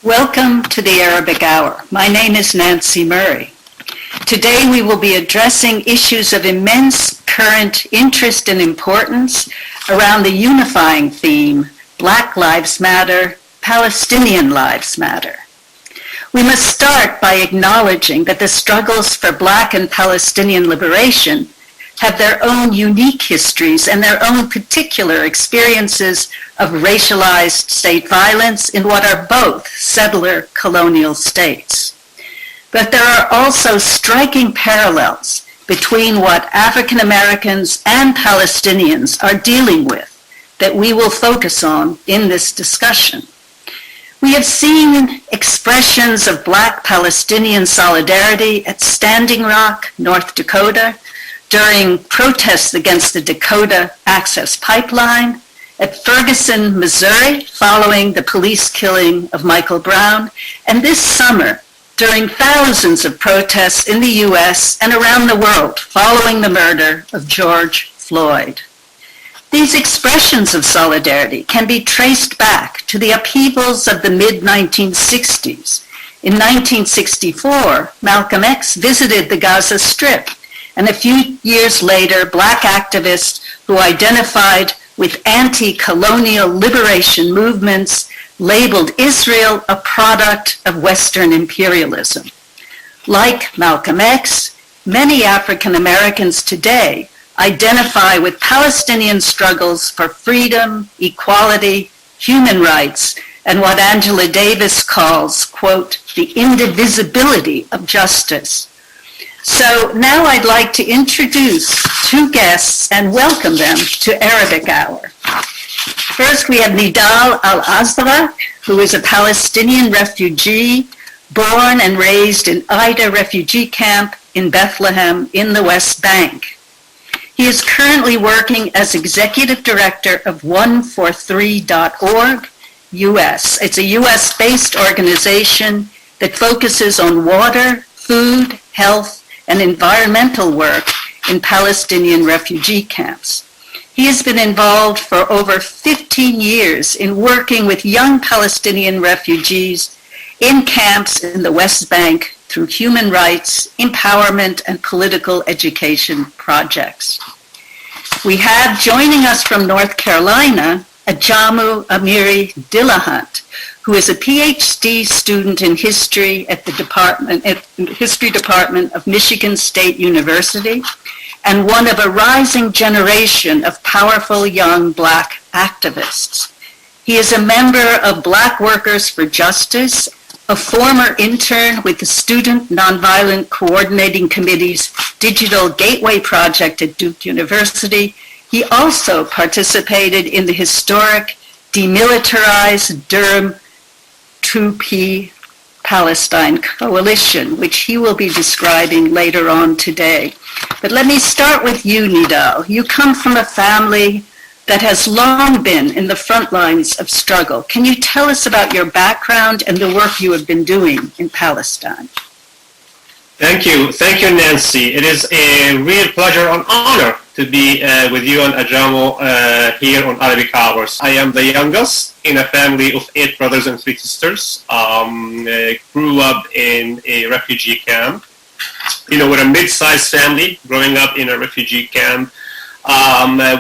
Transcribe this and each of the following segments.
Welcome to the Arabic Hour. My name is Nancy Murray. Today we will be addressing issues of immense current interest and importance around the unifying theme, Black Lives Matter, Palestinian Lives Matter. We must start by acknowledging that the struggles for Black and Palestinian liberation have their own unique histories and their own particular experiences of racialized state violence in what are both settler colonial states. But there are also striking parallels between what African Americans and Palestinians are dealing with that we will focus on in this discussion. We have seen expressions of Black Palestinian solidarity at Standing Rock, North Dakota, during protests against the Dakota Access Pipeline, at Ferguson, Missouri, following the police killing of Michael Brown, and this summer, during thousands of protests in the U.S. and around the world following the murder of George Floyd. These expressions of solidarity can be traced back to the upheavals of the mid-1960s. In 1964, Malcolm X visited the Gaza Strip, and a few years later, Black activists who identified with anti-colonial liberation movements labeled Israel a product of Western imperialism. Like Malcolm X, many African Americans today identify with Palestinian struggles for freedom, equality, human rights, and what Angela Davis calls, quote, the indivisibility of justice. So now I'd like to introduce two guests and welcome them to Arabic Hour. First, we have Nidal Al-Azraq, who is a Palestinian refugee born and raised in Aida Refugee Camp in Bethlehem in the West Bank. He is currently working as executive director of 143.org US. It's a US-based organization that focuses on water, food, health, and environmental work in Palestinian refugee camps. He has been involved for over 15 years in working with young Palestinian refugees in camps in the West Bank through human rights, empowerment, and political education projects. We have joining us from North Carolina, Ajamu Amiri Dillahunt, who is a Ph.D. student in history at the History Department of Michigan State University, and one of a rising generation of powerful young Black activists. He is a member of Black Workers for Justice, a former intern with the Student Nonviolent Coordinating Committee's Digital Gateway Project at Duke University. He also participated in the historic demilitarized Durham 2P Palestine Coalition, which he will be describing later on today. But let me start with you, Nidal. You come from a family that has long been in the front lines of struggle. Can you tell us about your background and the work you have been doing in Palestine? Thank you, Nancy. It is a real pleasure and honor to be with you and Ajamu here on Arabic Hours. I am the youngest in a family of 8 brothers and 3 sisters. Grew up in a refugee camp. We're a mid-sized family growing up in a refugee camp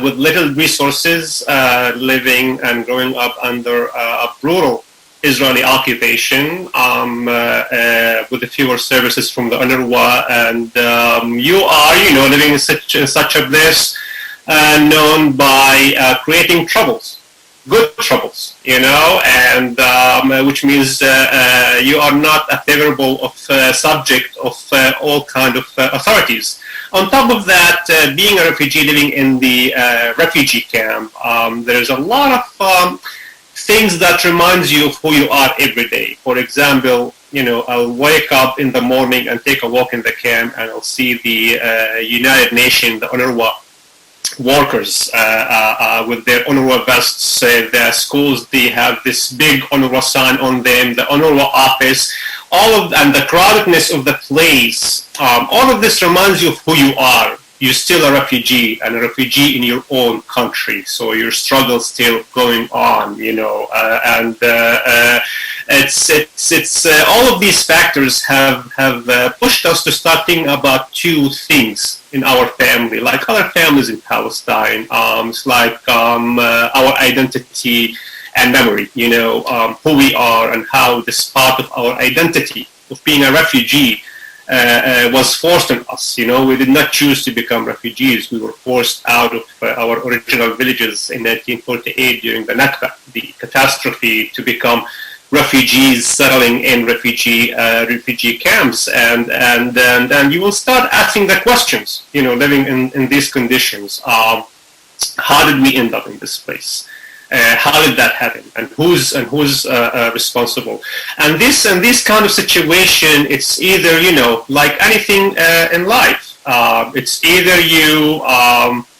with little resources, living and growing up under a brutal Israeli occupation with the fewer services from the UNRWA, and you are, living in such a place known by creating troubles, good troubles, and which means you are not a favorable subject of all kind of authorities. On top of that, being a refugee living in the refugee camp, there's a lot of things that reminds you of who you are every day. For example, I'll wake up in the morning and take a walk in the camp, and I'll see the United Nations, the UNRWA workers with their UNRWA vests. The schools, they have this big UNRWA sign on them, the UNRWA office, and the crowdedness of the place. All of this reminds you of who you are. You're still a refugee, and a refugee in your own country, so your struggle's still going on, It's all of these factors have pushed us to start thinking about two things in our family, like other families in Palestine. It's like our identity and memory, who we are and how this part of our identity of being a refugee was forced on us. We did not choose to become refugees. We were forced out of our original villages in 1948 during the Nakba, the catastrophe, to become refugees settling in refugee camps, and you will start asking the questions. Living in these conditions, how did we end up in this place? How did that happen? And who's responsible? And this kind of situation, it's either like anything in life. It's either you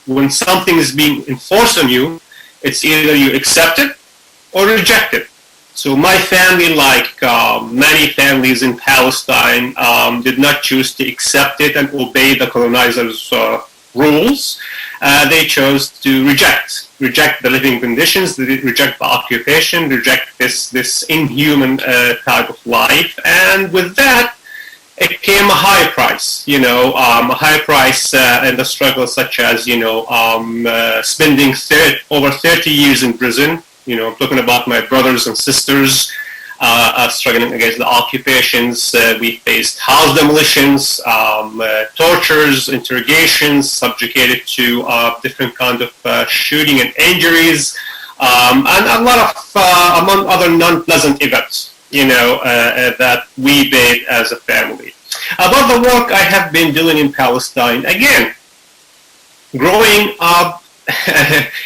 when something is being enforced on you, it's either you accept it or reject it. So my family, like many families in Palestine, did not choose to accept it and obey the colonizers' rules. They chose to reject the living conditions, reject the occupation, reject this inhuman type of life, and with that, it came a high price. A high price in the struggle, such as spending over 30 years in prison. I'm talking about my brothers and sisters struggling against the occupations. We faced house demolitions, tortures, interrogations, subjugated to different kinds of shooting and injuries, and a lot of, among other non-pleasant events, that we bear as a family. About the work I have been doing in Palestine, again, growing up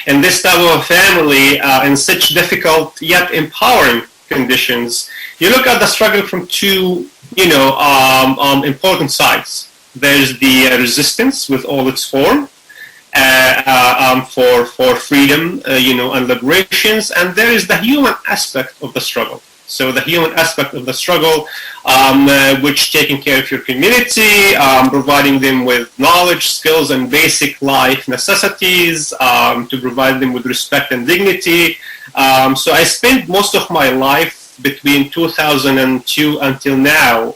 in this type of a family in such difficult yet empowering conditions, you look at the struggle from two, important sides. There's the resistance with all its form for freedom, and liberations, and there is the human aspect of the struggle. So the human aspect of the struggle, which taking care of your community, providing them with knowledge, skills, and basic life necessities, to provide them with respect and dignity. So I spent most of my life between 2002 until now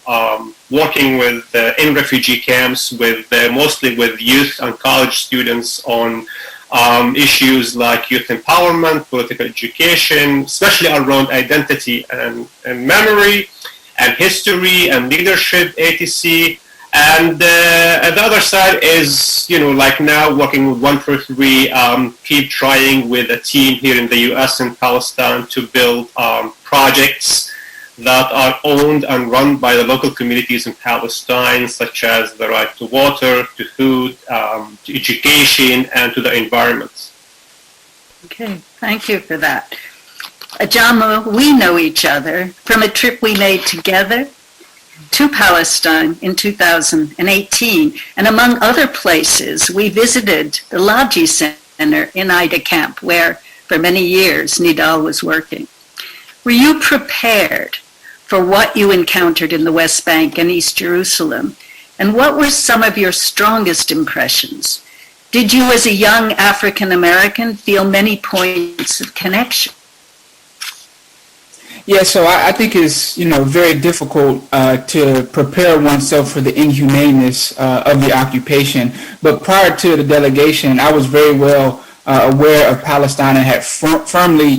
working with in refugee camps, with mostly with youth and college students on issues like youth empowerment, political education, especially around identity and memory and history and leadership, etc. And the other side is, like now working with 143, keep trying with a team here in the US and Palestine to build projects that are owned and run by the local communities in Palestine, such as the right to water, to food, to education, and to the environment. Okay, thank you for that. Ajamu, we know each other from a trip we made together to Palestine in 2018, and among other places, we visited the Laji Center in Aida Camp, where for many years Nidal was working. Were you prepared for what you encountered in the West Bank and East Jerusalem? And what were some of your strongest impressions? Did you, as a young African American, feel many points of connection? Yeah, so I think it's very difficult to prepare oneself for the inhumaneness of the occupation. But prior to the delegation, I was very well aware of Palestine and had firmly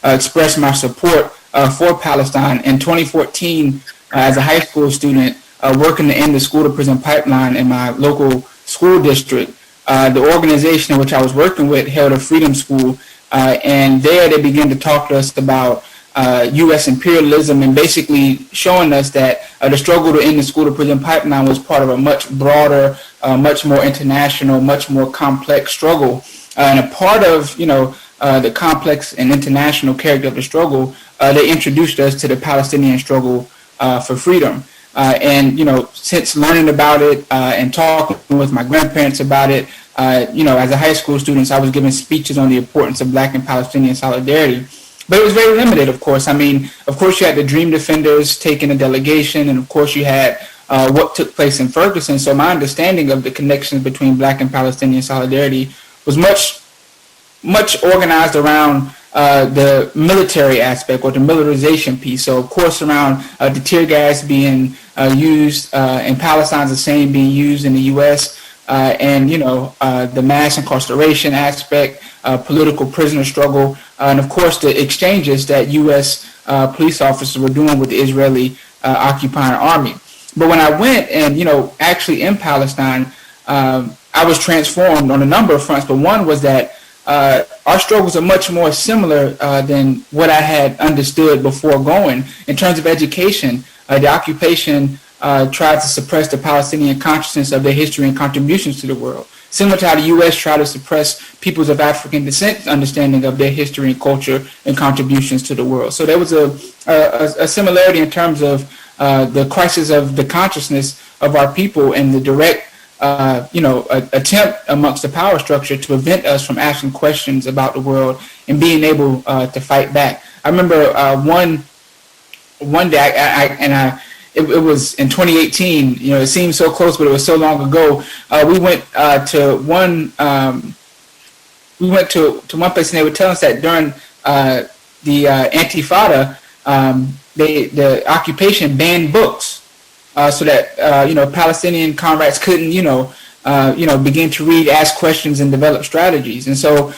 expressed my support for Palestine. In 2014, as a high school student working to end the school-to-prison pipeline in my local school district, the organization in which I was working with held a freedom school, and there they began to talk to us about U.S. imperialism and basically showing us that the struggle to end the school-to-prison pipeline was part of a much broader, much more international, much more complex struggle. And a part of, the complex and international character of the struggle, they introduced us to the Palestinian struggle for freedom. And since learning about it and talking with my grandparents about it, as a high school student, I was giving speeches on the importance of Black and Palestinian solidarity. But it was very limited, of course. I mean, of course, you had the Dream Defenders taking a delegation, and of course, you had what took place in Ferguson. So my understanding of the connections between Black and Palestinian solidarity was much organized around the military aspect or the militarization piece. So, of course, around the tear gas being used in Palestine, the same being used in the U.S., and, the mass incarceration aspect, political prisoner struggle, and, of course, the exchanges that U.S. Police officers were doing with the Israeli occupying army. But when I went and, actually in Palestine, I was transformed on a number of fronts. But one was that our struggles are much more similar than what I had understood before going. In terms of education, the occupation tried to suppress the Palestinian consciousness of their history and contributions to the world, similar to how the U.S. tried to suppress peoples of African descent understanding of their history and culture and contributions to the world. So there was a similarity in terms of the crisis of the consciousness of our people and the direct attempt amongst the power structure to prevent us from asking questions about the world and being able to fight back. I remember one day, it was in 2018. It seems so close, but it was so long ago. We went to one place, and they were telling us that during the Intifada, the occupation banned books. So that Palestinian comrades couldn't begin to read, ask questions, and develop strategies. And so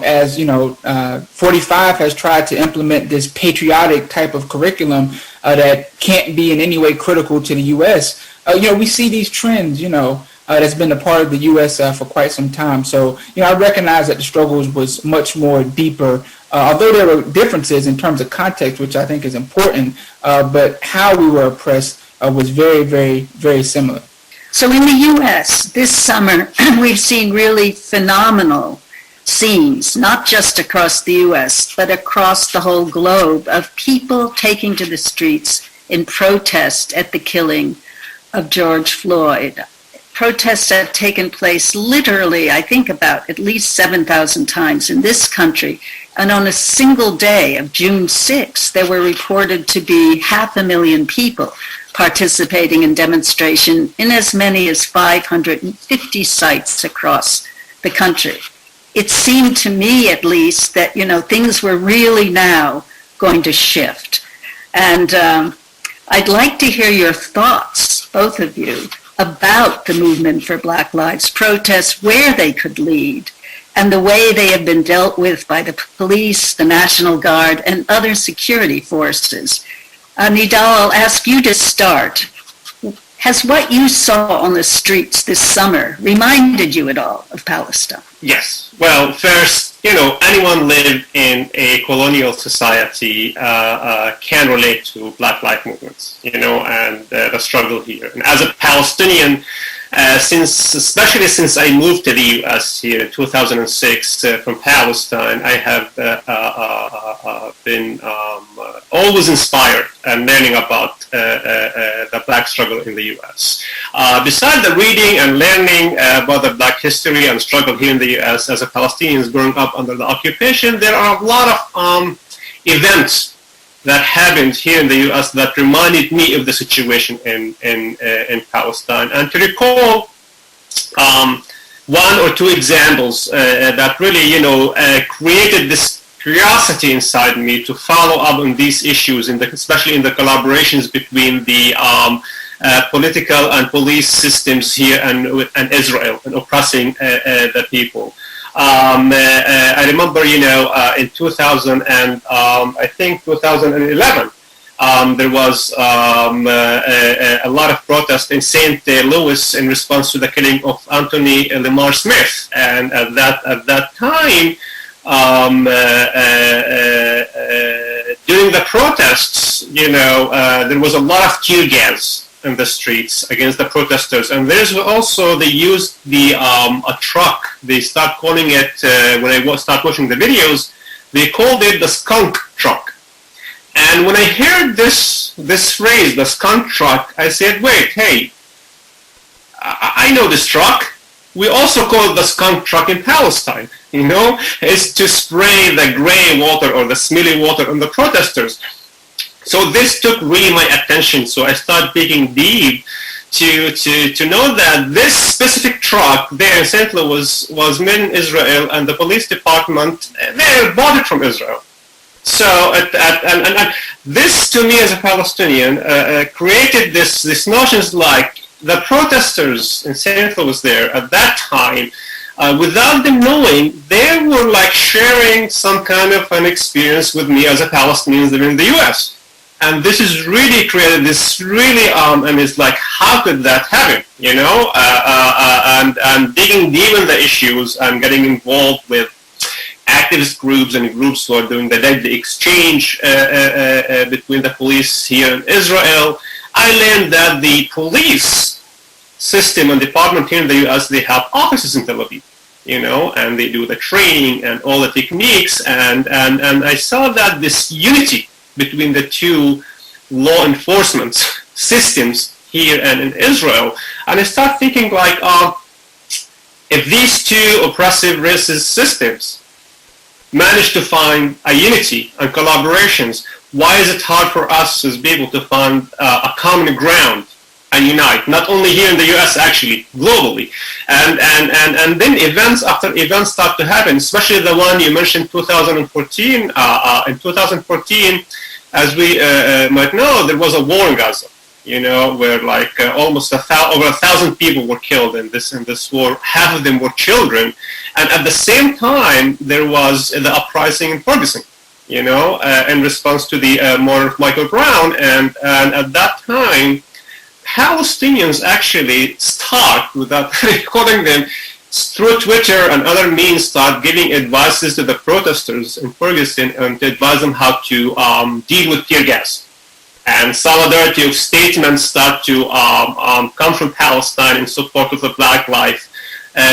as 45 has tried to implement this patriotic type of curriculum that can't be in any way critical to the U.S. We see these trends. That's been a part of the U.S. For quite some time. So I recognize that the struggles was much more deeper. Although there were differences in terms of context, which I think is important, but how we were oppressed was very, very, very similar. So in the U.S. this summer, we've seen really phenomenal scenes, not just across the U.S., but across the whole globe, of people taking to the streets in protest at the killing of George Floyd. Protests have taken place literally, I think, about at least 7,000 times in this country. And on a single day of June 6th, there were reported to be 500,000 people participating in demonstration in as many as 550 sites across the country. It seemed to me, at least, that, things were really now going to shift. And I'd like to hear your thoughts, both of you, about the movement for Black Lives protests, where they could lead, and the way they have been dealt with by the police, the National Guard, and other security forces. Nidal, I'll ask you to start. Has what you saw on the streets this summer reminded you at all of Palestine? Yes. Well, first, anyone live in a colonial society can relate to Black Lives movements, and the struggle here. And as a Palestinian, especially since I moved to the U.S. here in 2006 from Palestine, I have been always inspired and learning about the Black struggle in the U.S. Besides the reading and learning about the Black history and struggle here in the U.S. as a Palestinian growing up under the occupation, there are a lot of events that happened here in the U.S. that reminded me of the situation in Palestine. And to recall one or two examples that really, created this curiosity inside me to follow up on these issues, especially in the collaborations between the political and police systems here and Israel and oppressing the people. I remember, in 2000 and I think 2011, there was a lot of protest in St. Louis in response to the killing of Anthony Lamar Smith, and at that time, during the protests, there was a lot of tear gas in the streets against the protesters, and there's also they used a truck. They start calling it when I start watching the videos, they called it the skunk truck. And when I heard this phrase, the skunk truck, I said, wait, hey, I know this truck. We also call it the skunk truck in Palestine. It's to spray the gray water or the smelly water on the protesters. So this took really my attention. So I started digging deep to know that this specific truck there in St. Louis was made in Israel, and the police department, they bought it from Israel. So, and this to me as a Palestinian created this notions like the protesters in St. Louis there at that time, without them knowing, they were like sharing some kind of an experience with me as a Palestinian living in the U.S. And this is really created this really, and it's like, how could that happen, you know? And digging deep in the issues and getting involved with activist groups and groups who are doing the deadly exchange between the police here in Israel, I learned that the police system and department here in the U.S., they have offices in Tel Aviv, you know, and they do the training and all the techniques, and I saw that this unity between the two law enforcement systems here and in Israel, and I start thinking like, if these two oppressive racist systems manage to find a unity and collaborations, why is it hard for us as people to find a common ground and unite, not only here in the U.S., actually, globally. And then events after events start to happen, especially the one you mentioned, 2014. In 2014, as we might know, there was a war in Gaza, you know, where like almost over 1,000 people were killed in this war. Half of them were children. And at the same time, there was the uprising in Ferguson, you know, in response to the murder of Michael Brown. And at that time, Palestinians actually start, without recording them, through Twitter and other means, start giving advices to the protesters in Ferguson and to advise them how to deal with tear gas. And solidarity of statements start to come from Palestine in support of the Black Lives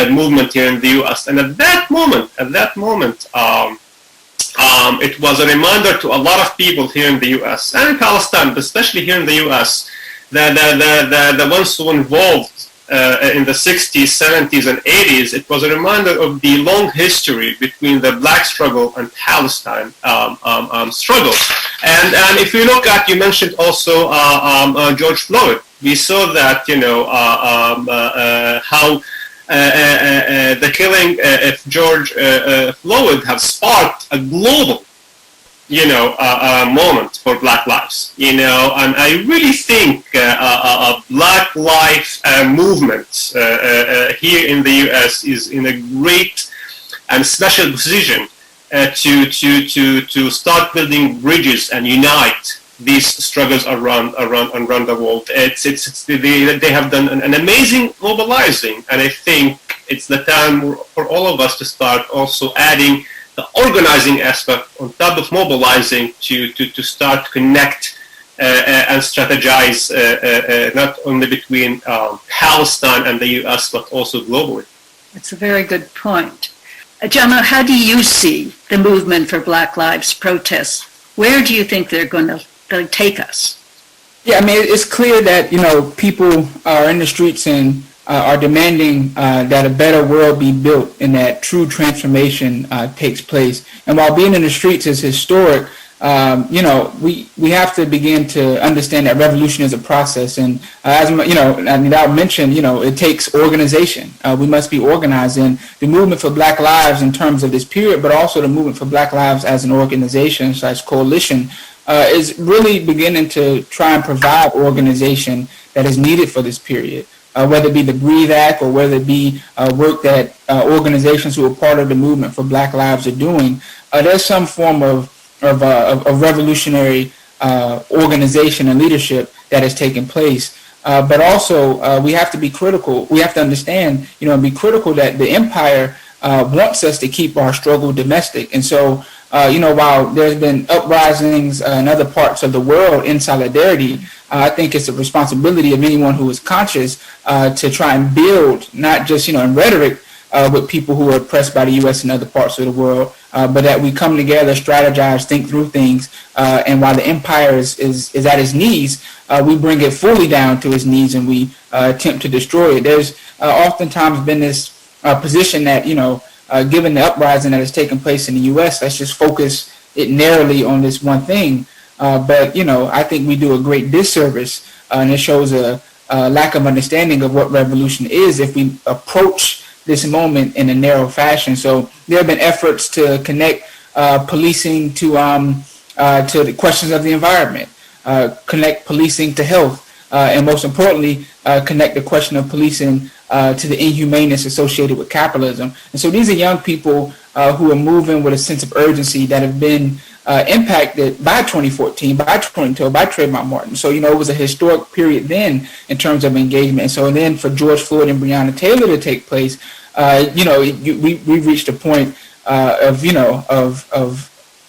movement here in the U.S. And at that moment, it was a reminder to a lot of people here in the U.S. and in Palestine, but especially here in the U.S., the ones who were involved in the 60s, 70s, and 80s, it was a reminder of the long history between the black struggle and Palestine struggle. And if you look at, you mentioned also George Floyd. We saw that, you know, how the killing of George Floyd have sparked a global, you know, moment for Black lives, you know, and I really think a Black life movement here in the U.S. is in a great and special position to start building bridges and unite these struggles around the world. They have done an amazing mobilizing, and I think it's the time for all of us to start also adding the organizing aspect on top of mobilizing to start connect and strategize not only between Palestine and the U.S. but also globally. That's a very good point. Ajamu, how do you see the movement for Black Lives protests? Where do you think they're going to take us? Yeah, I mean, it's clear that, you know, people are in the streets and are demanding that a better world be built and that true transformation takes place. And while being in the streets is historic, you know, we have to begin to understand that revolution is a process. And as you know, Nidal mentioned, you know, it takes organization. We must be organized. And the movement for Black Lives in terms of this period, but also the movement for Black Lives as an organization / coalition is really beginning to try and provide organization that is needed for this period. Whether it be the Breathe Act or whether it be work that organizations who are part of the movement for Black Lives are doing, there's some form of revolutionary organization and leadership that has taken place. But also, we have to be critical. We have to understand, you know, and be critical that the empire wants us to keep our struggle domestic. And so, you know, while there's been uprisings in other parts of the world in solidarity, I think it's a responsibility of anyone who is conscious to try and build, not just, you know, in rhetoric with people who are oppressed by the U.S. and other parts of the world, but that we come together, strategize, think through things, and while the empire is at its knees, we bring it fully down to its knees and we attempt to destroy it. There's oftentimes been this position that, you know, given the uprising that has taken place in the U.S., let's just focus it narrowly on this one thing. But, you know, I think we do a great disservice, and it shows a lack of understanding of what revolution is if we approach this moment in a narrow fashion. So there have been efforts to connect policing to the questions of the environment, connect policing to health, and most importantly, connect the question of policing to the inhumaneness associated with capitalism. And so these are young people who are moving with a sense of urgency that have been impacted by 2014, by 2012, by Trayvon Martin. So, it was a historic period then in terms of engagement. And so then for George Floyd and Breonna Taylor to take place, we've reached a point of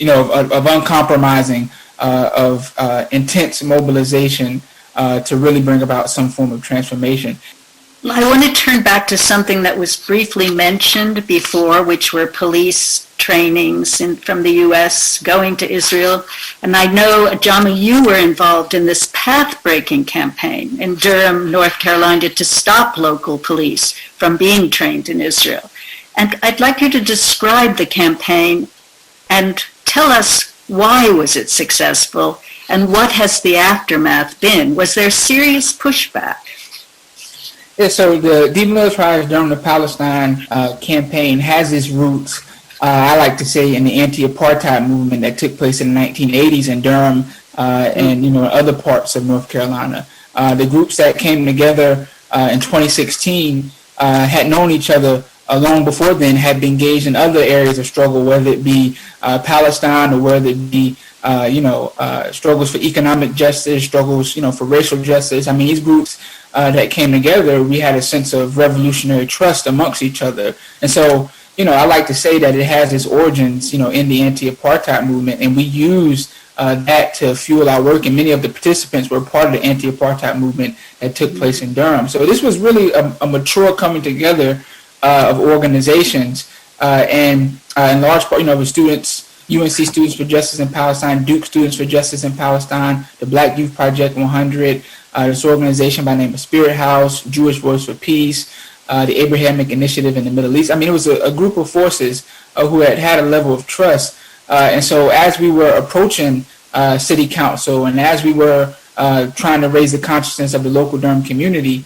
uncompromising, of intense mobilization to really bring about some form of transformation. I want to turn back to something that was briefly mentioned before, which were police trainings from the U.S. going to Israel. And I know, Ajamu, you were involved in this path-breaking campaign in Durham, North Carolina, to stop local police from being trained in Israel. And I'd like you to describe the campaign and tell us why was it successful and what has the aftermath been? Was there serious pushback? Yeah, so the Demilitarized Durham to Palestine campaign has its roots, I like to say, in the anti-apartheid movement that took place in the 1980s in Durham and other parts of North Carolina. The groups that came together in 2016 had known each other long before then, had been engaged in other areas of struggle, whether it be Palestine or whether it be struggles for economic justice, struggles for racial justice. I mean, these groups that came together, we had a sense of revolutionary trust amongst each other. And so, I like to say that it has its origins, in the anti-apartheid movement, and we use that to fuel our work, and many of the participants were part of the anti-apartheid movement that took place in Durham. So this was really a mature coming together of organizations, and in large part, the students, UNC Students for Justice in Palestine, Duke Students for Justice in Palestine, the Black Youth Project 100, this organization by the name of Spirit House, Jewish Voice for Peace, the Abrahamic Initiative in the Middle East. I mean, it was a group of forces who had a level of trust. And so as we were approaching city council and as we were trying to raise the consciousness of the local Durham community,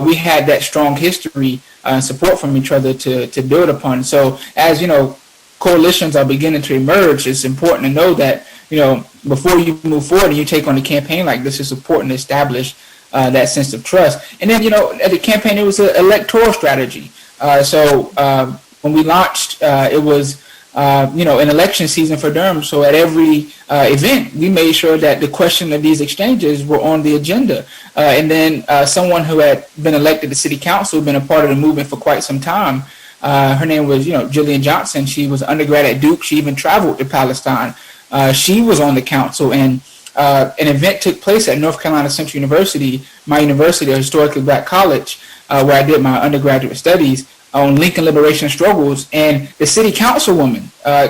we had that strong history and support from each other to build upon. So as, coalitions are beginning to emerge, it's important to know that, before you move forward and you take on a campaign like this, it's important to establish that sense of trust. And then, at the campaign, it was an electoral strategy. So when we launched, it was, an election season for Durham. So at every event, we made sure that the question of these exchanges were on the agenda. And then someone who had been elected to city council, been a part of the movement for quite some time, her name was, Jillian Johnson. She was an undergrad at Duke. She even traveled to Palestine. She was on the council, and an event took place at North Carolina Central University, my university, a historically black college, where I did my undergraduate studies on Lincoln liberation struggles. And the city councilwoman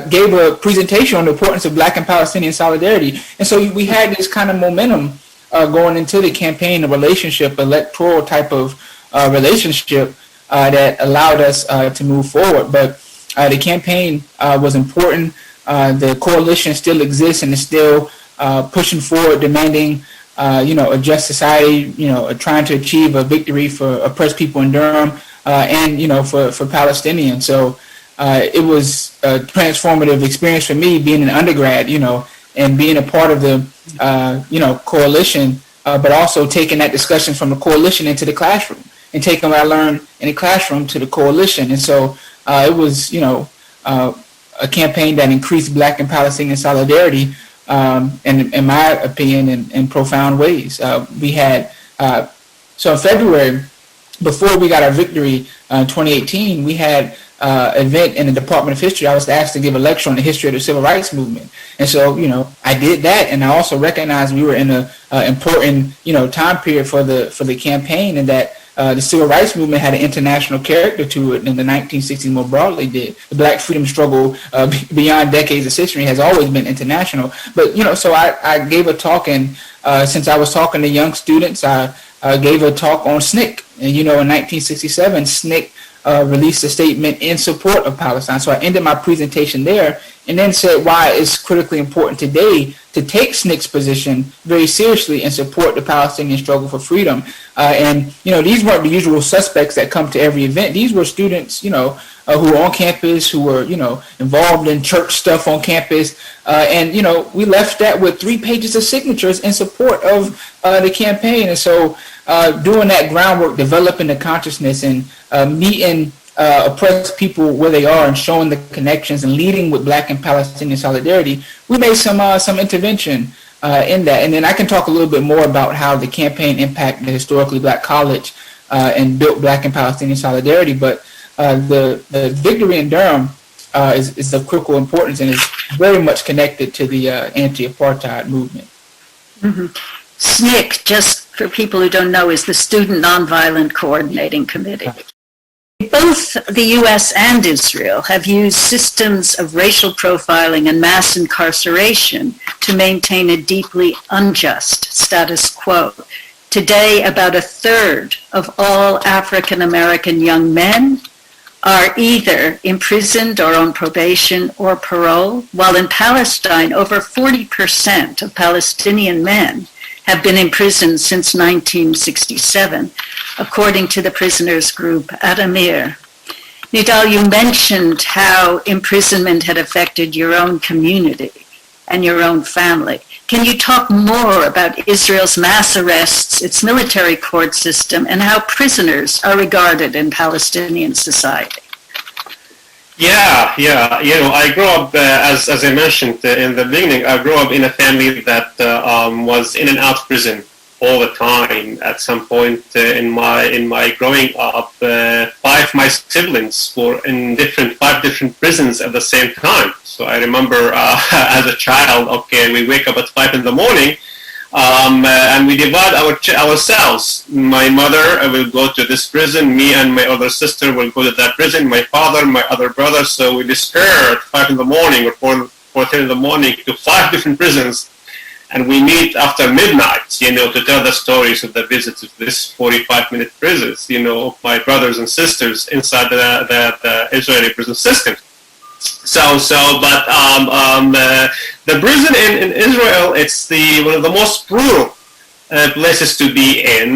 gave a presentation on the importance of Black and Palestinian solidarity. And so we had this kind of momentum going into the campaign, a relationship, electoral type of relationship that allowed us to move forward. But the campaign was important. The coalition still exists and is still pushing forward, demanding, a just society, trying to achieve a victory for oppressed people in Durham and, for Palestinians. So it was a transformative experience for me being an undergrad, and being a part of the, coalition, but also taking that discussion from the coalition into the classroom and taking what I learned in the classroom to the coalition. And so it was, a campaign that increased Black and Palestinian solidarity, in my opinion, in profound ways. We had, so in February, before we got our victory in 2018, we had an event in the Department of History. I was asked to give a lecture on the history of the Civil Rights Movement. And so, I did that, and I also recognized we were in an important, time period for the campaign, and that the Civil Rights Movement had an international character to it, and the 1960s more broadly did. The Black freedom struggle beyond decades of history has always been international. But, so I gave a talk, and since I was talking to young students, I gave a talk on SNCC. And, in 1967, SNCC released a statement in support of Palestine. So I ended my presentation there, and then said why it's critically important today to take SNCC's position very seriously and support the Palestinian struggle for freedom. And these weren't the usual suspects that come to every event. These were students, who were on campus, who were, involved in church stuff on campus. And we left that with 3 pages of signatures in support of the campaign. And so doing that groundwork, developing the consciousness and meeting oppressed people where they are and showing the connections and leading with Black and Palestinian solidarity, we made some intervention in that. And then I can talk a little bit more about how the campaign impacted the historically Black college and built Black and Palestinian solidarity. But the victory in Durham is of critical importance and is very much connected to the anti-apartheid movement. Mm-hmm. SNCC, just for people who don't know, is the Student Nonviolent Coordinating Committee. Both the U.S. and Israel have used systems of racial profiling and mass incarceration to maintain a deeply unjust status quo. Today, about 1/3 of all African American young men are either imprisoned or on probation or parole, while in Palestine, over 40% of Palestinian men have been imprisoned since 1967, according to the prisoners group Adamir. Nidal, you mentioned how imprisonment had affected your own community and your own family. Can you talk more about Israel's mass arrests, its military court system, and how prisoners are regarded in Palestinian society? Yeah. I grew up, as I mentioned in the beginning, I grew up in a family that was in and out of prison all the time. At some point in my growing up, 5 my siblings were in 5 different prisons at the same time. So I remember as a child, we wake up at 5 in the morning, and we divide ourselves. My mother will go to this prison, me and my older sister will go to that prison, my father, my other brother, so we disappear at 5 in the morning or 4:30 in the morning to 5 different prisons, and we meet after midnight, to tell the stories of the visits of this 45-minute prisons, of my brothers and sisters inside the Israeli prison system. But the prison in Israel, it's one of the most brutal places to be in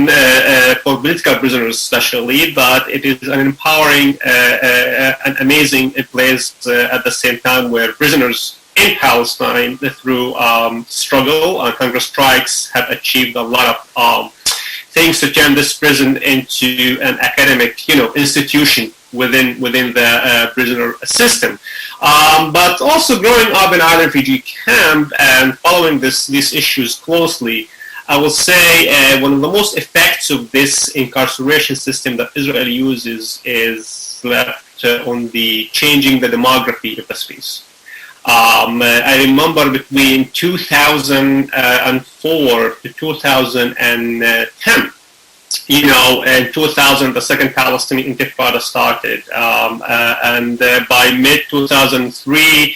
for political prisoners especially, but it is an empowering and amazing place at the same time, where prisoners in Palestine through struggle and hunger strikes have achieved a lot of things to turn this prison into an academic institution within the prisoner system. But also growing up in Aida Refugee Camp and following these issues closely, I will say one of the most effects of this incarceration system that Israel uses is left on the changing the demography of the space. I remember between 2004 to 2010, in 2000, the second Palestinian Intifada started, and by mid-2003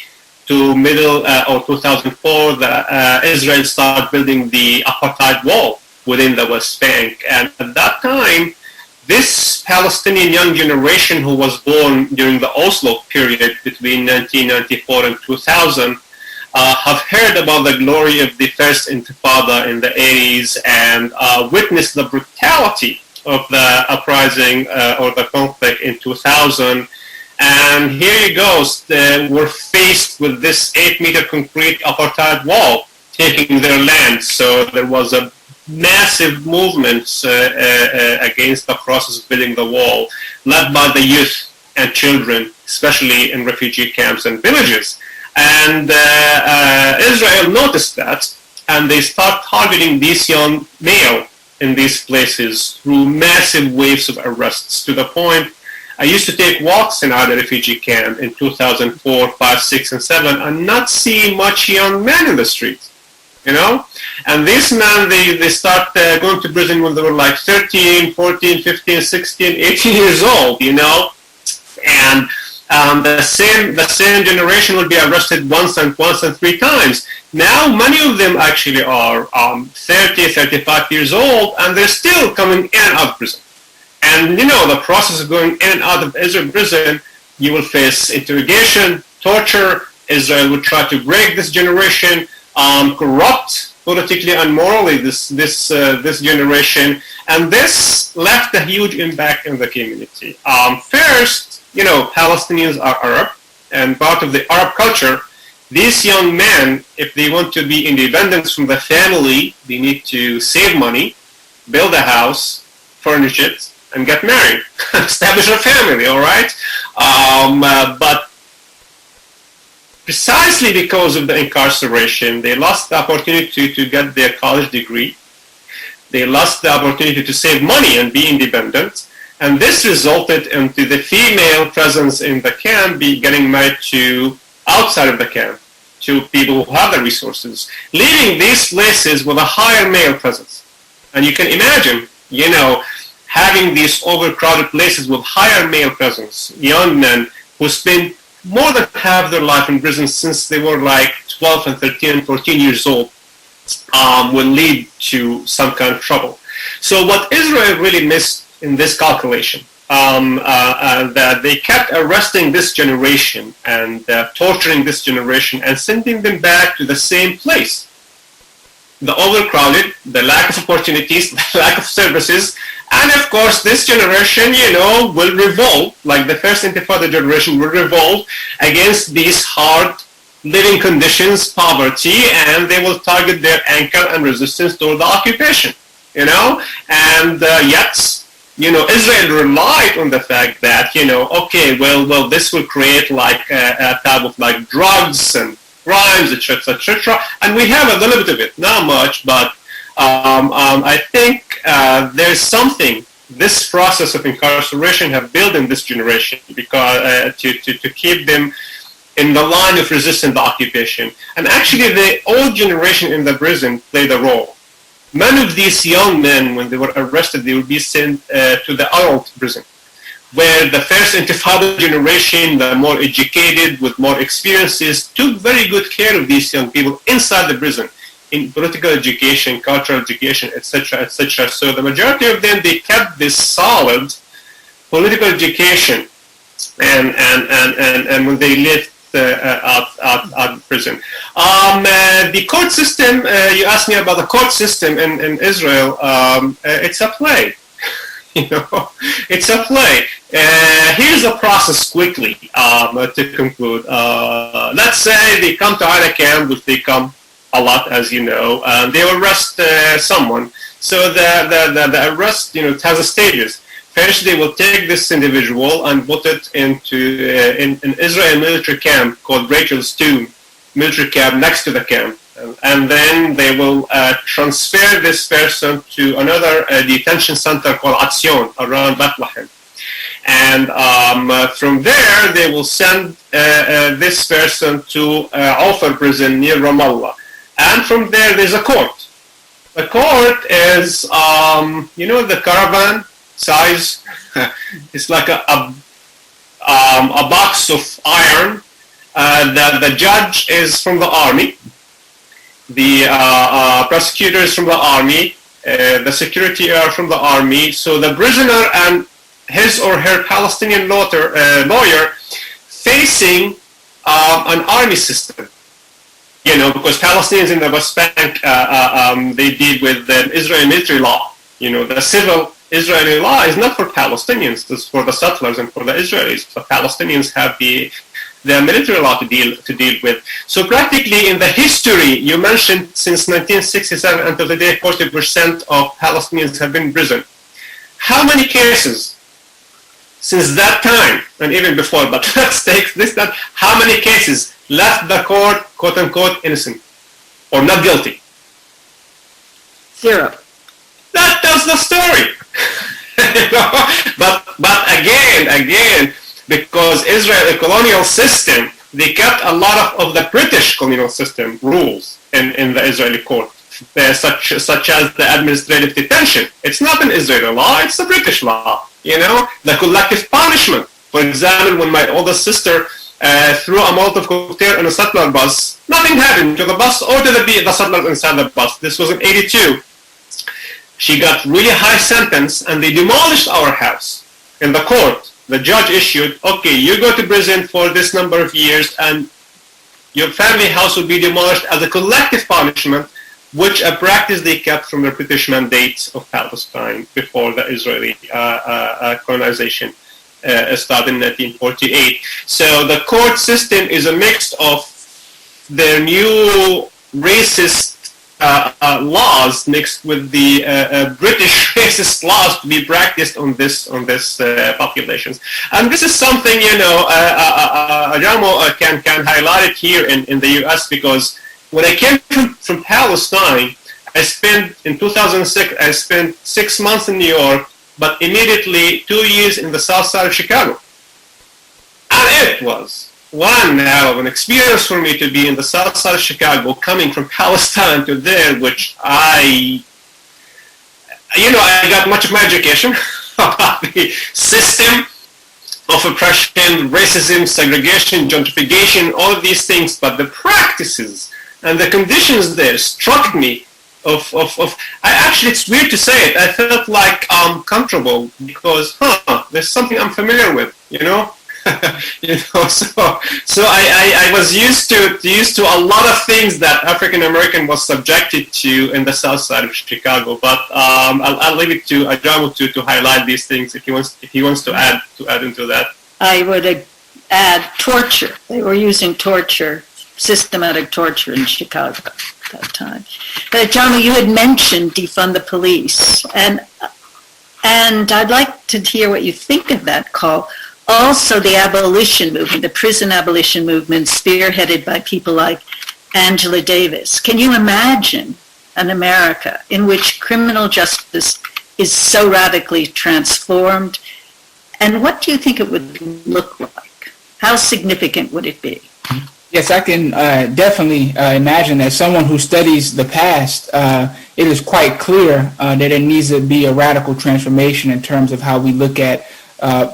to middle or 2004, Israel started building the apartheid wall within the West Bank. And at that time, this Palestinian young generation who was born during the Oslo period between 1994 and 2000 have heard about the glory of the first Intifada in the 80s and witnessed the brutality of the uprising or the conflict in 2000. And here you go, we're faced with this 8-meter concrete apartheid wall taking their land. So there was a massive movement against the process of building the wall, led by the youth and children, especially in refugee camps and villages. And Israel noticed that, and they start targeting these young male in these places through massive waves of arrests, to the point I used to take walks in Aida Refugee Camp in 2004, 5, 6, and 7 and not see much young men in the streets, And these men, they start going to prison when they were like 13, 14, 15, 16, 18 years old, And the same generation will be arrested once and 3 times. Now, many of them actually are 30, 35 years old, and they're still coming in and out of prison. And, the process of going in and out of Israel prison, you will face interrogation, torture, Israel would try to break this generation, corrupt politically and morally this generation, and this left a huge impact in the community. First, Palestinians are Arab, and part of the Arab culture, these young men, if they want to be independent from the family, they need to save money, build a house, furnish it, and get married, establish a family, all right? But precisely because of the incarceration, they lost the opportunity to get their college degree. They lost the opportunity to save money and be independent. And this resulted into the female presence in the camp getting married to outside of the camp, to people who have the resources, leaving these places with a higher male presence. And you can imagine, having these overcrowded places with higher male presence, young men who spend more than half their life in prison since they were like 12 and 13 and 14 years old, will lead to some kind of trouble. So what Israel really missed in this calculation, that they kept arresting this generation and torturing this generation and sending them back to the same place. The overcrowded, the lack of opportunities, the lack of services, and of course this generation, will revolt, like the first Intifada generation will revolt against these hard living conditions, poverty, and they will target their anger and resistance toward the occupation, and yet, Israel relied on the fact that, this will create like a type of like drugs and crimes, etc., etc. And we have a little bit of it, not much, but I think there's something this process of incarceration have built in this generation because to keep them in the line of resisting the occupation. And actually, the old generation in the prison played a role. Many of these young men, when they were arrested, they would be sent to the adult prison, where the first Intifada generation, the more educated, with more experiences, took very good care of these young people inside the prison, in political education, cultural education, etc., etc. So the majority of them, they kept this solid political education, and when they left out of prison. The court system, you asked me about the court system in Israel. It's a play. It's a play. Here's the process quickly to conclude. Let's say they come to Aida camp, which they come a lot, as you know. They arrest someone. So the arrest, it has a stages. First, they will take this individual and put it into an Israeli military camp called Rachel's Tomb military camp next to the camp. And then they will transfer this person to another detention center called Atzion around Bethlehem. And from there, they will send this person to Ofer prison near Ramallah. And from there, there's a court. The court is, the caravan size. It's like a box of iron. The judge is from the army. The prosecutor is from the army. The security are from the army. So the prisoner and his or her Palestinian lawyer facing an army system. Because Palestinians in the West Bank, they deal with the Israeli military law. The civil Israeli law is not for Palestinians, it's for the settlers and for the Israelis. The Palestinians have the military law to deal with. So practically in the history, you mentioned since 1967 until today, 40% of Palestinians have been in prison. How many cases since that time, and even before, but let's take this time, how many cases left the court, quote unquote, innocent or not guilty? 0. That tells the story. But again, because Israel, a colonial system, they kept a lot of the British colonial system rules in the Israeli court, such as the administrative detention. It's not an Israeli law, it's a British law. The collective punishment. For example, when my oldest sister threw a Molotov cocktail in a settler bus, nothing happened to the bus or to the settlers inside the bus. This was in 82. She got really high sentence, and they demolished our house. In the court, the judge issued, okay, you go to prison for this number of years, and your family house will be demolished as a collective punishment, which a practice they kept from the British mandate of Palestine before the Israeli colonization started in 1948. So the court system is a mix of their new racist laws mixed with the British racist laws to be practiced on this populations. And this is something, Ajamu can highlight it here in the U.S. because when I came from Palestine, in 2006, I spent 6 months in New York, but immediately 2 years in the south side of Chicago. And it was one hell of an experience for me to be in the south side of Chicago, coming from Palestine to there, which I got much of my education about the system of oppression, racism, segregation, gentrification, all of these things, but the practices and the conditions there struck me it's weird to say it, I felt like I'm comfortable because, there's something I'm familiar with, so I was used to a lot of things that African American was subjected to in the south side of Chicago. But I'll leave it to Ajamu to highlight these things if he wants to add into that. I would add torture. They were using torture, systematic torture in Chicago at that time. But Ajamu, you had mentioned defund the police, and I'd like to hear what you think of that call. Also, the abolition movement, the prison abolition movement, spearheaded by people like Angela Davis. Can you imagine an America in which criminal justice is so radically transformed? And what do you think it would look like? How significant would it be? Yes, I can definitely imagine. As someone who studies the past, it is quite clear that there needs to be a radical transformation in terms of how we look at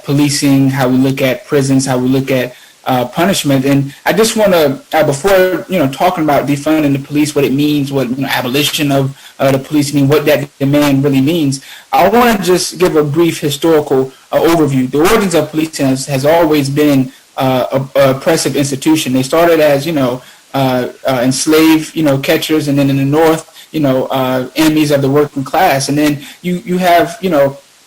policing, how we look at prisons, how we look at punishment. And I just want to, before talking about defunding the police, what it means, what abolition of the police mean, what that demand really means, I want to just give a brief historical overview. The origins of policing has always been a oppressive institution. They started as enslaved catchers, and then in the North, enemies of the working class, and then you have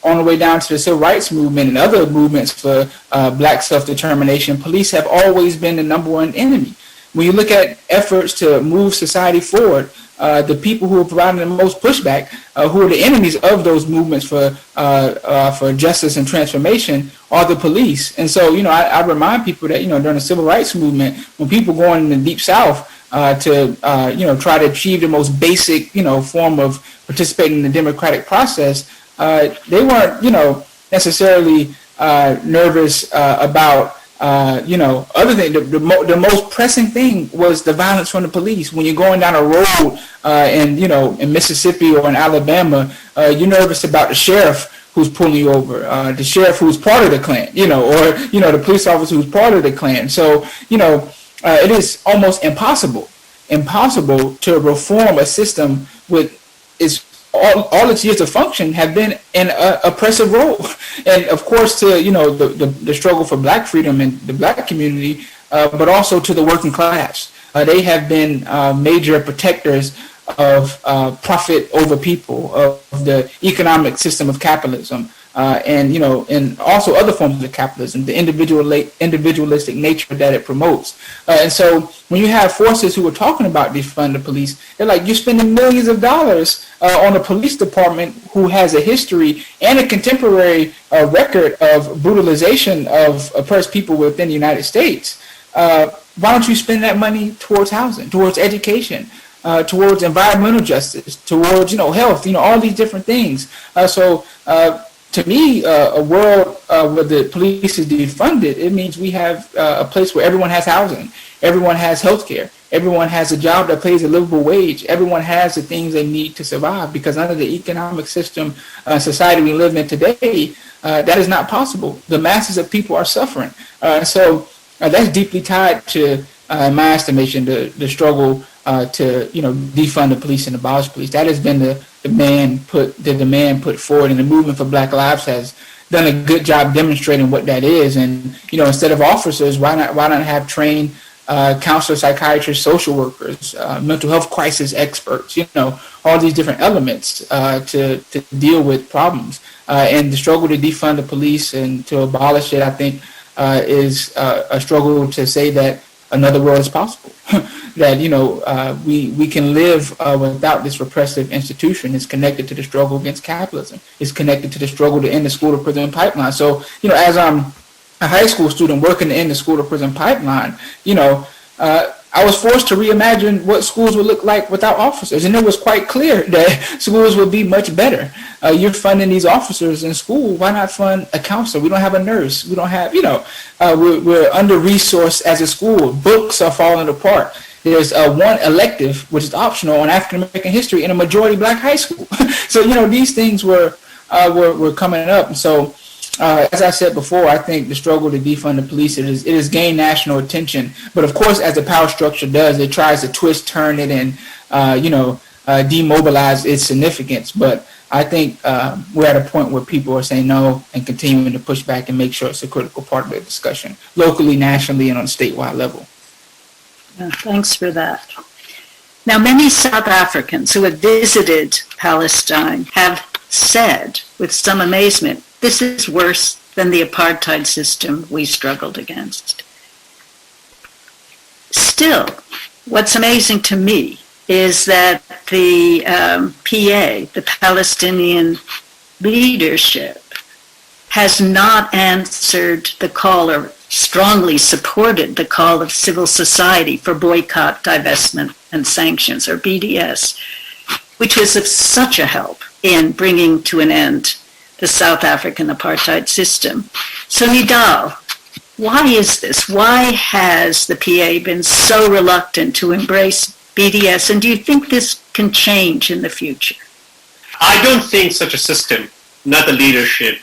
on the way down to the civil rights movement and other movements for black self-determination. Police have always been the number one enemy. When you look at efforts to move society forward, the people who are providing the most pushback, who are the enemies of those movements for justice and transformation, are the police. And so, I remind people that, during the civil rights movement, when people go in the Deep South to try to achieve the most basic, form of participating in the democratic process, they weren't, necessarily nervous about, other things. The most pressing thing was the violence from the police. When you're going down a road in Mississippi or in Alabama, you're nervous about the sheriff who's pulling you over, the sheriff who's part of the Klan, or the police officer who's part of the Klan. So, it is almost impossible to reform a system with its all its years of function have been in an oppressive role. And of course, to the struggle for black freedom in the black community, but also to the working class. They have been major protectors of profit over people, of the economic system of capitalism, and also other forms of capitalism, the individualistic nature that it promotes. And so when you have forces who are talking about defund the police, they're like, you're spending millions of dollars on a police department who has a history and a contemporary record of brutalization of oppressed people within the United States. Why don't you spend that money towards housing, towards education, towards environmental justice, towards, health, all these different things. To me, a world where the police is defunded, it means we have a place where everyone has housing, everyone has health care, everyone has a job that pays a livable wage, everyone has the things they need to survive, because under the economic system, society we live in today, that is not possible. The masses of people are suffering. So that's deeply tied to, in my estimation, the struggle to defund the police and abolish police. That has been the demand put forward, and the movement for Black Lives has done a good job demonstrating what that is. And instead of officers, why not have trained counselors, psychiatrists, social workers, mental health crisis experts, all these different elements to deal with problems. And the struggle to defund the police and to abolish it, I think, is a struggle to say that another world is possible. That, we can live without this repressive institution. It's connected to the struggle against capitalism. It's connected to the struggle to end the school to prison pipeline. So, as I'm a high school student working to end the school to prison pipeline, I was forced to reimagine what schools would look like without officers. And it was quite clear that schools would be much better. You're funding these officers in school. Why not fund a counselor? We don't have a nurse. We don't have, we're under-resourced as a school. Books are falling apart. There's one elective, which is optional, on African American history in a majority black high school. So, these things were coming up. And so, as I said before, I think the struggle to defund the police, it has gained national attention. But of course, as the power structure does, it tries to twist, turn it, and demobilize its significance. But I think we're at a point where people are saying no and continuing to push back and make sure it's a critical part of the discussion, locally, nationally, and on a statewide level. Thanks for that. Now, many South Africans who have visited Palestine have said with some amazement, this is worse than the apartheid system we struggled against. Still, what's amazing to me is that the PA, the Palestinian leadership, has not answered the call or strongly supported the call of civil society for boycott, divestment, and sanctions, or BDS, which was of such a help in bringing to an end the South African apartheid system. So Nidal, why is this? Why has the PA been so reluctant to embrace BDS? And do you think this can change in the future? I don't think such a system, not the leadership,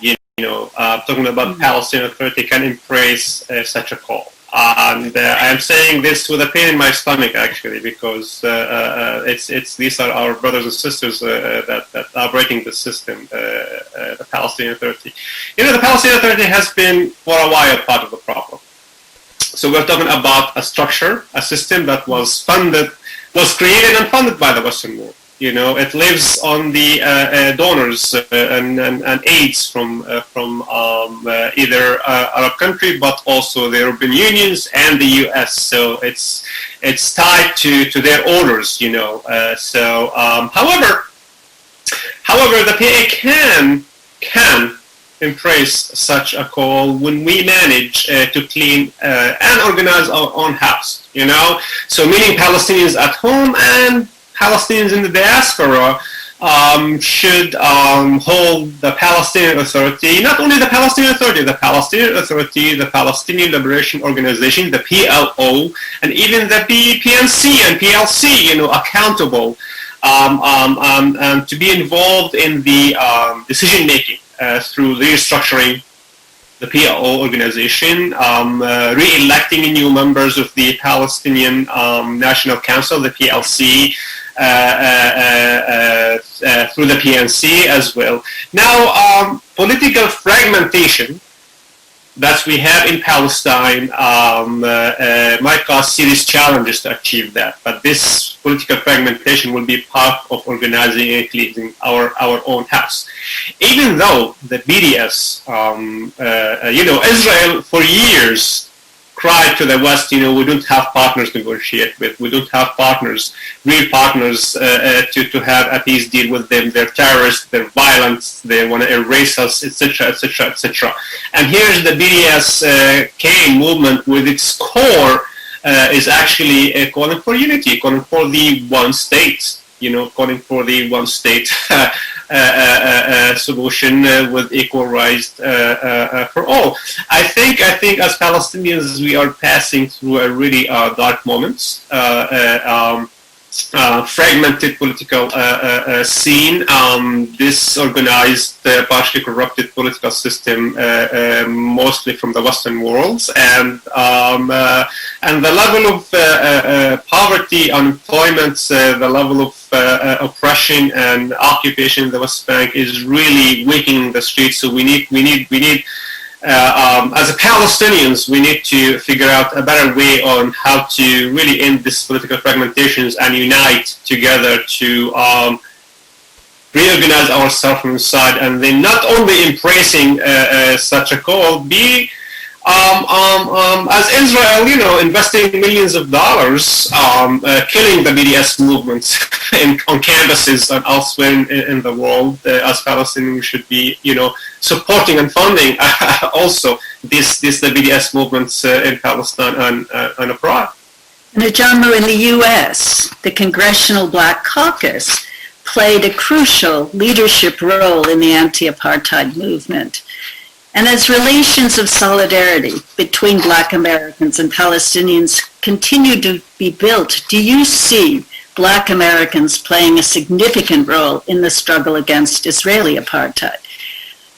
talking about Palestinian Authority, can embrace such a call. And I am saying this with a pain in my stomach, actually, because these are our brothers and sisters that are breaking the system, the Palestinian Authority. The Palestinian Authority has been for a while part of the problem. So we're talking about a structure, a system that was created and funded by the Western world. It lives on the donors and aids from either Arab country, but also the European Unions and the U.S. So it's tied to their orders, However, the PA can embrace such a call when we manage to clean and organize our own house. So meaning Palestinians at home and Palestinians in the diaspora should hold the Palestinian Authority, not only the Palestinian Authority, the Palestinian Liberation Organization, the PLO, and even the PNC and PLC, accountable and to be involved in the decision-making through restructuring the PLO organization, re-electing new members of the Palestinian National Council, the PLC, through the PNC as well. Now, political fragmentation that we have in Palestine might cause serious challenges to achieve that. But this political fragmentation will be part of organizing and cleansing our own house. Even though the BDS, Israel for years cried to the West, we don't have partners to negotiate with. We don't have real partners to have a peace deal with them. They're terrorists, they're violent, they want to erase us, etc., etc., etc. And here's the BDS movement with its core is actually calling for unity, calling for the one state, calling for the one state solution with equal rights for all. I think as Palestinians we are passing through a really dark moments. Fragmented political scene, disorganized, partially corrupted political system, mostly from the Western worlds, and the level of poverty, unemployment, the level of oppression and occupation in the West Bank is really waking the streets. So we need as Palestinians, we need to figure out a better way on how to really end this political fragmentations and unite together to reorganize ourselves from inside, and then not only embracing such a call, be as Israel, investing millions of dollars, killing the BDS movement on campuses and elsewhere in the world, as Palestinians should be, supporting and funding also the BDS movements in Palestine and abroad. And Ajamu, in the U.S., the Congressional Black Caucus played a crucial leadership role in the anti-apartheid movement. And as relations of solidarity between Black Americans and Palestinians continue to be built, do you see Black Americans playing a significant role in the struggle against Israeli apartheid?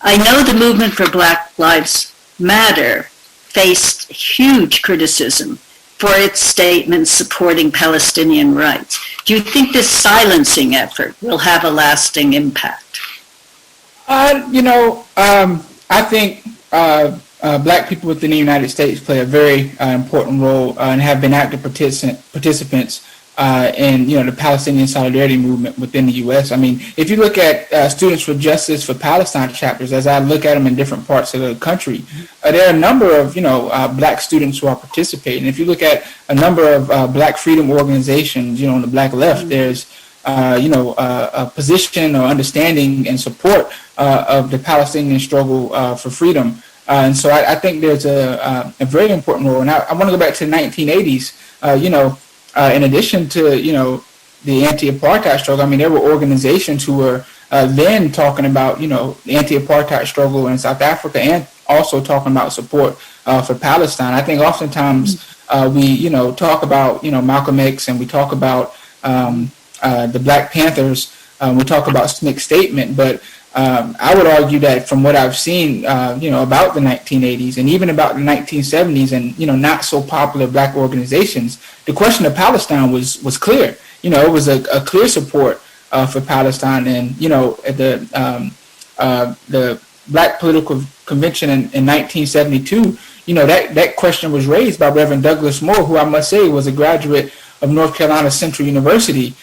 I know the movement for Black Lives Matter faced huge criticism for its statements supporting Palestinian rights. Do you think this silencing effort will have a lasting impact? I think Black people within the United States play a very important role and have been active participants in the Palestinian solidarity movement within the U.S. I mean, if you look at Students for Justice for Palestine chapters, as I look at them in different parts of the country, there are a number of Black students who are participating. If you look at a number of Black freedom organizations, on the Black left, there's a position or understanding and support of the Palestinian struggle for freedom. And so I think there's a very important role. And I want to go back to the 1980s, in addition to, the anti-apartheid struggle. I mean, there were organizations who were then talking about, the anti-apartheid struggle in South Africa and also talking about support for Palestine. I think oftentimes we, talk about, Malcolm X, and we talk about the Black Panthers, we talk about SNCC's statement, but I would argue that from what I've seen, about the 1980s and even about the 1970s and, not so popular Black organizations, the question of Palestine was clear. It was a clear support for Palestine. And, at the Black Political Convention in 1972, that question was raised by Reverend Douglas Moore, who I must say was a graduate of North Carolina Central University.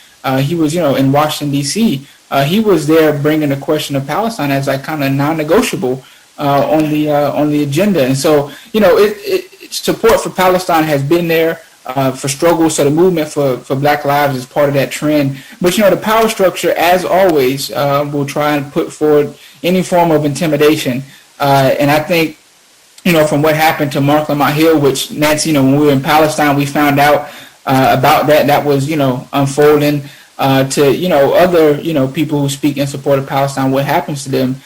He was, in Washington, D.C. He was there bringing the question of Palestine as like kind of non-negotiable on the agenda. And so, support for Palestine has been there for struggle. So the movement for Black Lives is part of that trend. But, the power structure, as always, will try and put forward any form of intimidation. And I think, from what happened to Mark Lamont Hill, which, Nancy, when we were in Palestine, we found out about that was, unfolding to, other, people who speak in support of Palestine, what happens to them.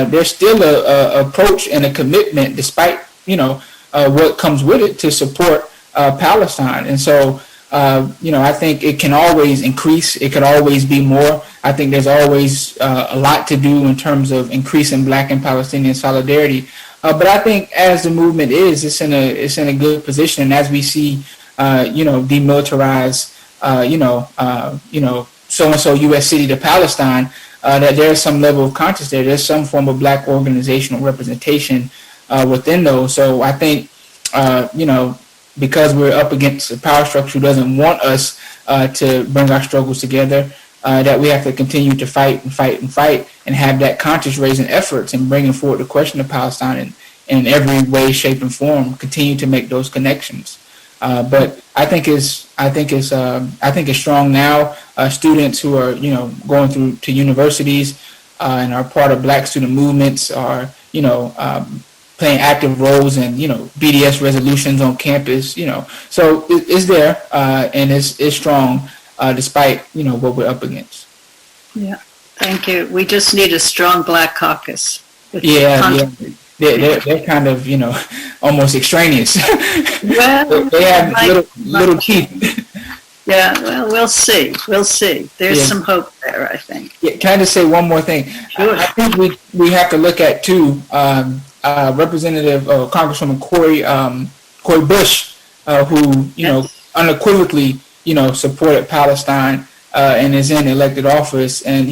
There's still a approach and a commitment, despite, what comes with it, to support Palestine. And so, I think it can always increase. It could always be more. I think there's always a lot to do in terms of increasing Black and Palestinian solidarity. But I think as the movement it's in a good position. And as we see, demilitarize, so-and-so U.S. city to Palestine, that there's some level of conscience there. There's some form of Black organizational representation within those. So I think, because we're up against a power structure who doesn't want us to bring our struggles together, that we have to continue to fight and have that conscious raising efforts and bringing forward the question of Palestine in every way, shape, and form, continue to make those connections. But I think it's strong now. Students who are going through to universities and are part of Black student movements are playing active roles in BDS resolutions on campus. So it's there and it's strong despite what we're up against. Yeah, thank you. We just need a strong Black caucus. Yeah. They're kind of, almost extraneous. Well, they have little teeth. Yeah, well, we'll see. There's some hope there, I think. Yeah, can I just say one more thing? Sure. I think we have to look at, too, Representative Congresswoman Cori Bush, who, unequivocally, supported Palestine and is in elected office. And,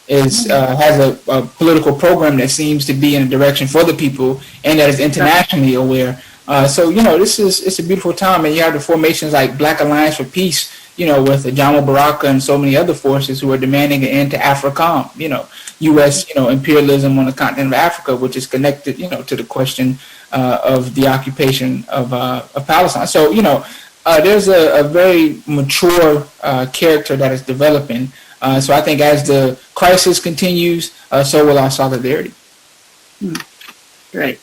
has a political program that seems to be in a direction for the people and that is internationally aware. So, it's a beautiful time, and you have the formations like Black Alliance for Peace, with Ajamu Amiri and so many other forces who are demanding an end to AFRICOM, U.S., imperialism on the continent of Africa, which is connected, to the question of the occupation of Palestine. So, there's a very mature character that is developing. So I think as the crisis continues, so will our solidarity. Great.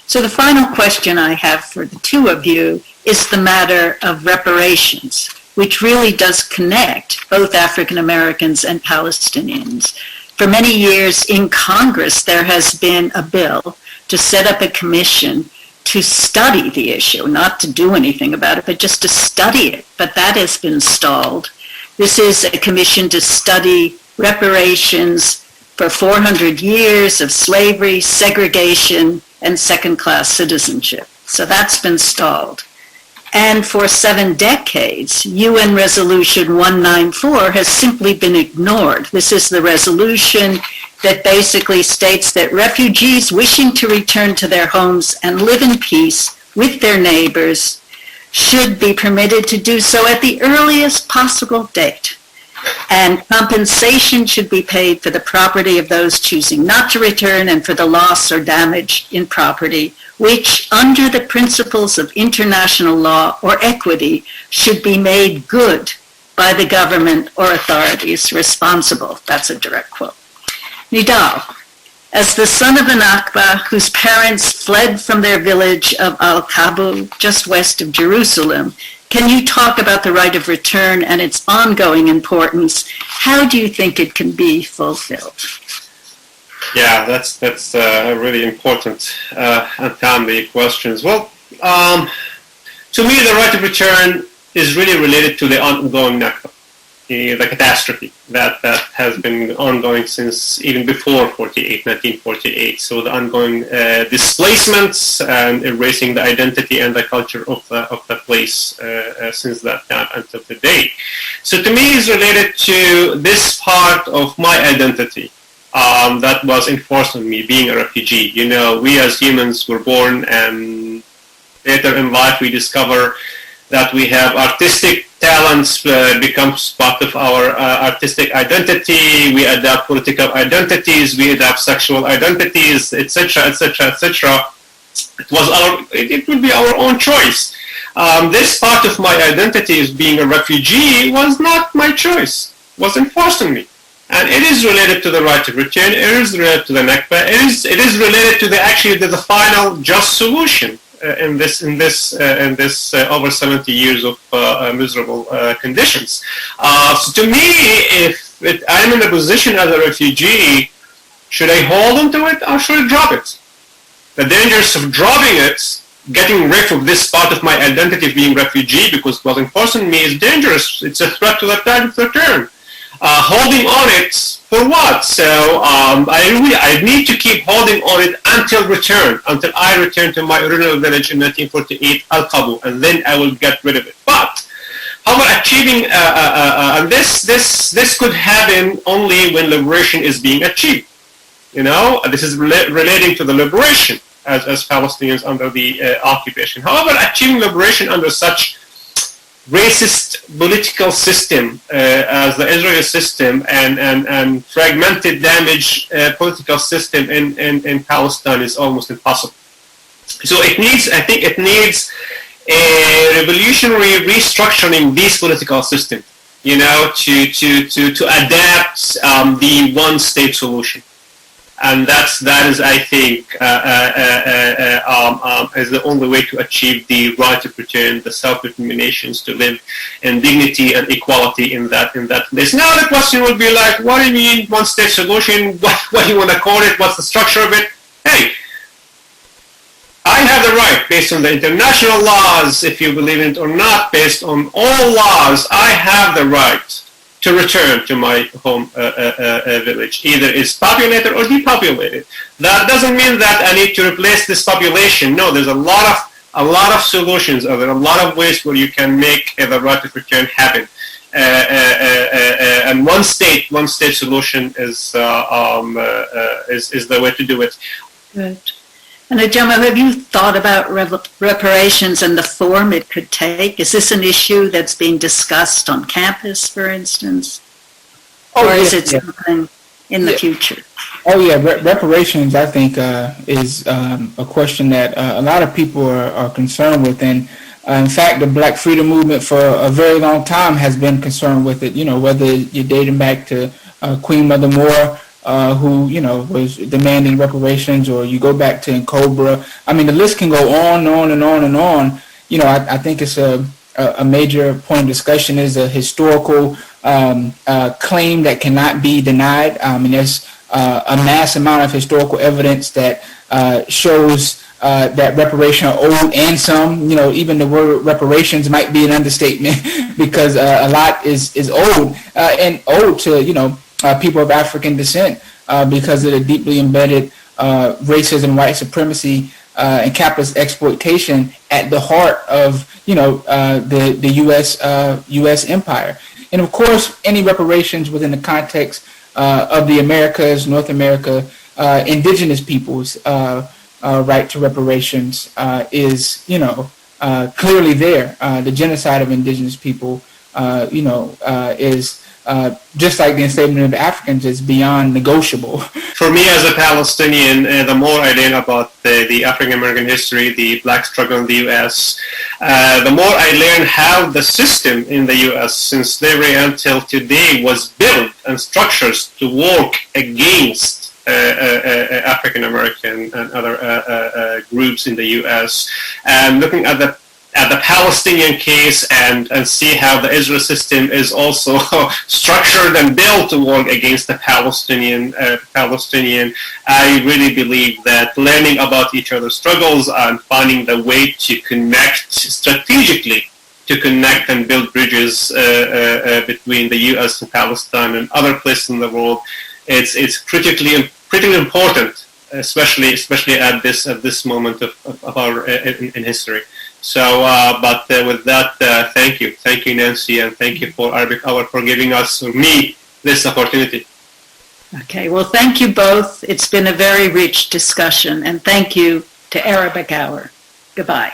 So the final question I have for the two of you is the matter of reparations, which really does connect both African Americans and Palestinians. For many years in Congress, there has been a bill to set up a commission to study the issue, not to do anything about it, but just to study it. But that has been stalled. This is a commission to study reparations for 400 years of slavery, segregation, and second-class citizenship. So that's been stalled. And for 7 decades, UN Resolution 194 has simply been ignored. This is the resolution that basically states that refugees wishing to return to their homes and live in peace with their neighbors should be permitted to do so at the earliest possible date. And compensation should be paid for the property of those choosing not to return and for the loss or damage in property, which under the principles of international law or equity should be made good by the government or authorities responsible. That's a direct quote. Nidal, as the son of an Akba whose parents fled from their village of Al-Kabu, just west of Jerusalem, can you talk about the right of return and its ongoing importance? How do you think it can be fulfilled? Yeah, that's really important and timely questions. Well, to me, the right of return is really related to the ongoing Nakba, the catastrophe that has been ongoing since even before 1948. So the ongoing displacements and erasing the identity and the culture of the place since that time until today. So to me, it's related to this part of my identity that was enforced on me, being a refugee. We as humans were born, and later in life we discover that we have artistic talents becomes part of our artistic identity. We adapt political identities, we adapt sexual identities, etc., etc., etc. It would be our own choice. This part of my identity as being a refugee was not my choice, was enforced on me. And it is related to the right of return, it is related to the Nakba, it is related to the final just solution in this over 70 years of miserable conditions. So to me, if I'm in a position as a refugee, should I hold on to it or should I drop it? The dangers of dropping it, getting rid of this part of my identity of being refugee because it was enforced on me, is dangerous. It's a threat to the right of return. Holding on it for what? So I need to keep holding on it until I return to my original village in 1948, Al-Kabu, and then I will get rid of it. But however, achieving and this could happen only when liberation is being achieved. This is relating to the liberation as Palestinians under the occupation. However, achieving liberation under such racist political system as the Israeli system and fragmented, damaged political system in Palestine is almost impossible. So I think it needs a revolutionary restructuring these political systems, to adapt the one-state solution. And that is, I think, is the only way to achieve the right of return, the self-determinations to live in dignity and equality in that place. Now the question would be like, what do you mean one-state solution? What do you want to call it? What's the structure of it? Hey, I have the right, based on the international laws, if you believe in it or not, based on all laws, I have the right to return to my home village, either it's populated or depopulated. That doesn't mean that I need to replace this population. No, there's a lot of solutions. There are a lot of ways where you can make the right of return happen. and one state solution is the way to do it. Good. And Ajamu, have you thought about reparations and the form it could take? Is this an issue that's being discussed on campus, for instance? Or is it something in the future? Oh, yeah. Reparations, I think, is a question that a lot of people are concerned with. And in fact, the Black Freedom Movement for a very long time has been concerned with it, whether you're dating back to Queen Mother Moore, who, was demanding reparations, or you go back to Cobra. I mean, the list can go on and on and on and on. I think it's a major point of discussion is a historical claim that cannot be denied. And there's a mass amount of historical evidence that shows that reparation are owed, and some, even the word reparations might be an understatement because a lot is owed and owed to, people of African descent because of the deeply embedded racism, white supremacy, and capitalist exploitation at the heart of, the U.S. empire. And of course, any reparations within the context of the Americas, North America, indigenous peoples' right to reparations is, clearly there. The genocide of indigenous people, is just like the enslavement of Africans, is beyond negotiable. For me as a Palestinian, the more I learn about the African-American history, the Black struggle in the U.S., the more I learn how the system in the U.S. since slavery until today was built and structured to work against African-American and other groups in the U.S. And looking at the Palestinian case and see how the Israel system is also structured and built to work against the Palestinian, I really believe that learning about each other's struggles and finding the way to connect strategically, to connect and build bridges between the U.S. and Palestine and other places in the world, it's critically important, especially at this moment of our in history. So, but with that, thank you, Nancy, and thank you for Arabic Hour for giving me this opportunity. Okay, well, thank you both. It's been a very rich discussion, and thank you to Arabic Hour. Goodbye.